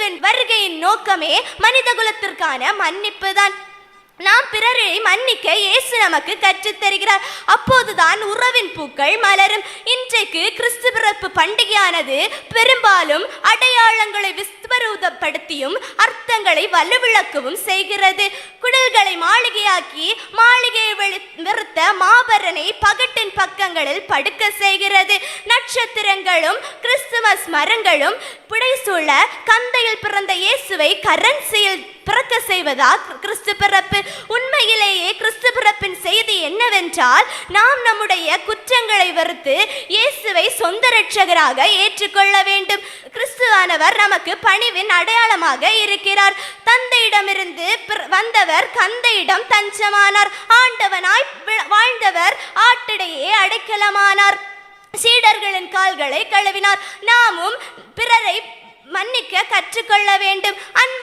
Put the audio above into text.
இயேசுவின் வருகையின் நோக்கமே மனித குலத்திற்கான மன்னிப்பு தான். நாம் பிறரை மன்னிக்க இயேசு நமக்கு கற்றுத் தருகிறார். அப்போதுதான் உறவின் பூக்கள் மலரும். இன்றைக்கு கிறிஸ்து பிறப்பு பண்டிகையானது பெரும்பாலும் அடையாளங்களை விஸ்வரூபப்படுத்தியும் அர்த்தங்களை வலுவிளக்கவும் செய்கிறது. குடல்களை மாளிகையாக்கி மாளிகையை வெறுத்த மாபரனை பகட்டின் பக்கங்களில் படுக்க செய்கிறது. நட்சத்திரங்களும் கிறிஸ்துமஸ் மரங்களும் புடைசூழ கந்தையில் பிறந்த இயேசுவை கரன்சியில் பிறக்க செய்வதா கிறிஸ்து பிறப்பு. உண்மையிலேயே கிறிஸ்து பிறப்பின் செய்தி என்னவென்றால், நாம் நம்முடைய குற்றங்களை வெறுத்து இயேசுவை சொந்த இரட்சகராக ஏற்றுக்கொள்ள வேண்டும். கிறிஸ்துவானவர் நமக்கு பணிவின் அடையாளமாக இருக்கிறார். தந்தையிடமிருந்து வந்தவர் கந்தையிடம் தஞ்சமானார். ஆண்டவனாய் வாழ்ந்தவர் ஆட்டிடையே அடைக்கலமானார். சீடர்களின் கால்களை கழுவினார். நாமும் பிறரை மன்னிக்க கற்றுக்கொள்ள வேண்டும்.